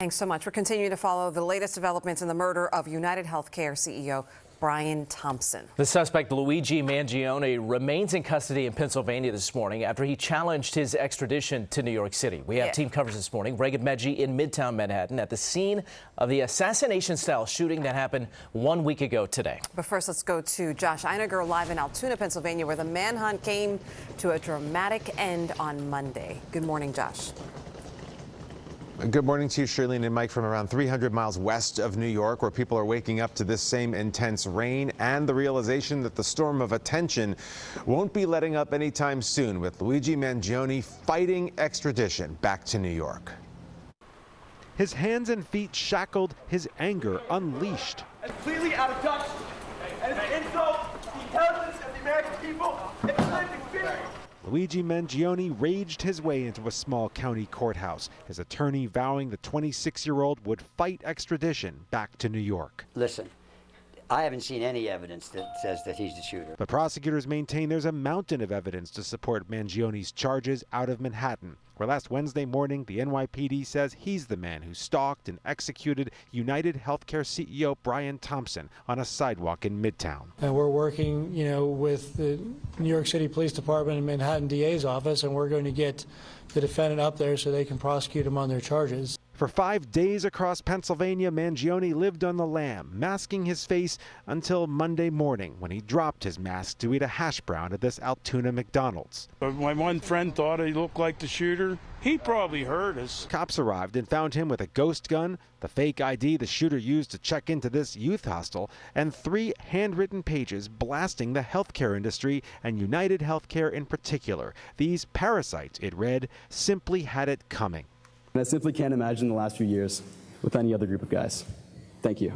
Thanks so much. We're continuing to follow the latest developments in the murder of United Healthcare CEO Brian Thompson. The suspect, Luigi Mangione, remains in custody in Pennsylvania this morning after he challenged his extradition to New York City. We have team coverage this morning. Raegan Medgie in Midtown Manhattan at the scene of the assassination-style shooting that happened 1 week ago today. But first, let's go to Josh Einiger live in Altoona, Pennsylvania, where the manhunt came to a dramatic end on Monday. Good morning, Josh. Good morning to you, Shirlene and Mike, from around 300 miles west of New York, where people are waking up to this same intense rain and the realization that the storm of attention won't be letting up anytime soon, with Luigi Mangione fighting extradition back to New York. His hands and feet shackled, his anger unleashed. And completely out of touch, and it's an insult to the intelligence of the American people and the living fear. Luigi Mangione raged his way into a small county courthouse, his attorney vowing the 26-year-old would fight extradition back to New York. Listen, I haven't seen any evidence that says that he's the shooter. But prosecutors maintain there's a mountain of evidence to support Mangione's charges out of Manhattan, where last Wednesday morning the NYPD says he's the man who stalked and executed United Healthcare CEO Brian Thompson on a sidewalk in Midtown. And we're working, with the New York City Police Department and Manhattan DA's office, and we're going to get the defendant up there so they can prosecute him on their charges. For 5 days across Pennsylvania, Mangione lived on the lam, masking his face until Monday morning when he dropped his mask to eat a hash brown at this Altoona McDonald's. My one friend thought he looked like the shooter. He probably heard us. Cops arrived and found him with a ghost gun, the fake ID the shooter used to check into this youth hostel, and 3 handwritten pages blasting the healthcare industry and United Healthcare in particular. These parasites, it read, simply had it coming. And I simply can't imagine the last few years with any other group of guys. Thank you.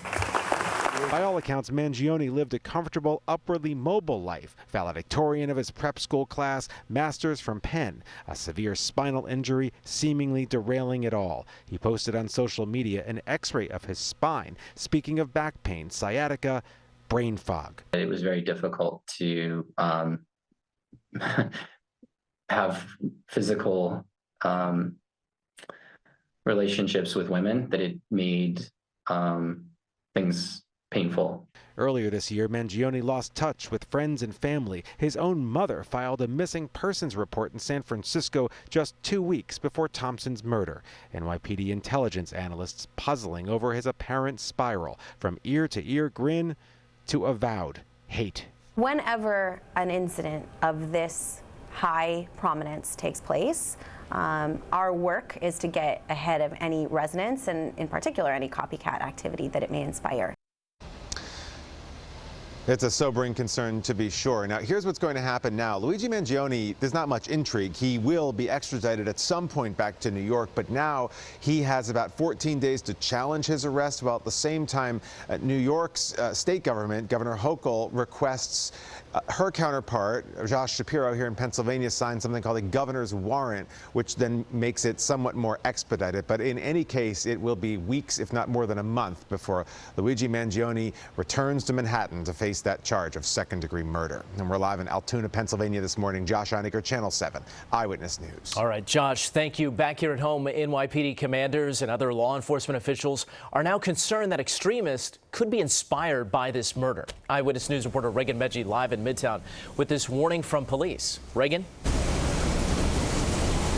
By all accounts, Mangione lived a comfortable, upwardly mobile life, valedictorian of his prep school class, masters from Penn, a severe spinal injury seemingly derailing it all. He posted on social media an x-ray of his spine, speaking of back pain, sciatica, brain fog. It was very difficult to have physical relationships with women, that it made things painful. Earlier this year, Mangione lost touch with friends and family. His own mother filed a missing persons report in San Francisco just 2 weeks before Thompson's murder. NYPD intelligence analysts puzzling over his apparent spiral from ear-to-ear grin to avowed hate. Whenever an incident of this high prominence takes place, our work is to get ahead of any resonance and, in particular, any copycat activity that it may inspire. It's a sobering concern, to be sure. Now, here's what's going to happen now. Luigi Mangione, there's not much intrigue. He will be extradited at some point back to New York, but now he has about 14 days to challenge his arrest, while at the same time, New York's state government, Governor Hochul, requests her counterpart, Josh Shapiro here in Pennsylvania, sign something called a governor's warrant, which then makes it somewhat more expedited. But in any case, it will be weeks, if not more than a month, before Luigi Mangione returns to Manhattan to face that charge of second-degree murder. And we're live in Altoona, Pennsylvania this morning. Josh Einiger, Channel 7, Eyewitness News. All right, Josh, thank you. Back here at home, NYPD commanders and other law enforcement officials are now concerned that extremists could be inspired by this murder. Eyewitness News reporter Raegan Medgie live in Midtown with this warning from police. Raegan?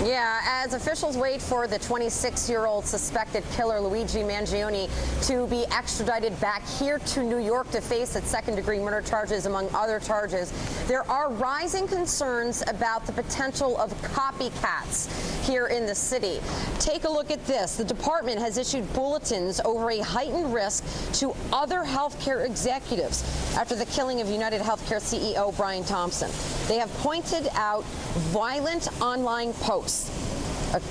Yeah, as officials wait for the 26-year-old suspected killer Luigi Mangione to be extradited back here to New York to face its second-degree murder charges, among other charges, there are rising concerns about the potential of copycats here in the city. Take a look at this. The department has issued bulletins over a heightened risk to other healthcare executives after the killing of United Healthcare CEO Brian Thompson. They have pointed out violent online posts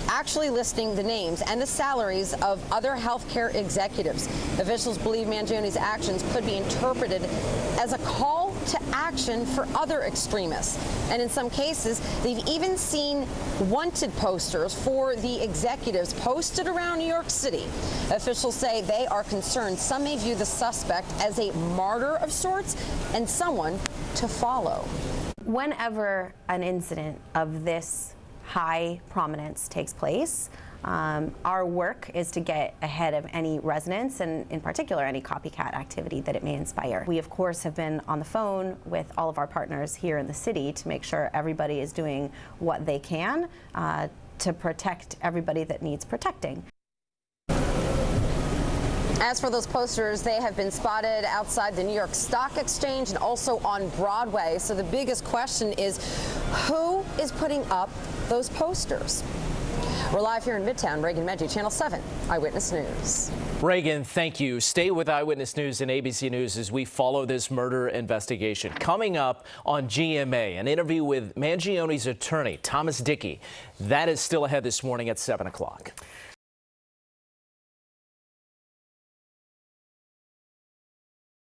actually listing the names and the salaries of other healthcare executives. Officials believe Mangione's actions could be interpreted as a call to action for other extremists. And in some cases, they've even seen wanted posters for the executives posted around New York City. Officials say they are concerned some may view the suspect as a martyr of sorts and someone to follow. Whenever an incident of this high prominence takes place, Our work is to get ahead of any resonance and in particular any copycat activity that it may inspire. We of course have been on the phone with all of our partners here in the city to make sure everybody is doing what they can to protect everybody that needs protecting. As for those posters, they have been spotted outside the New York Stock Exchange and also on Broadway. So the biggest question is, who is putting up those posters? We're live here in Midtown. Raegan Medgie, Channel 7, Eyewitness News. Raegan, thank you. Stay with Eyewitness News and ABC News as we follow this murder investigation. Coming up on GMA, an interview with Mangione's attorney, Thomas Dickey. That is still ahead this morning at 7 o'clock.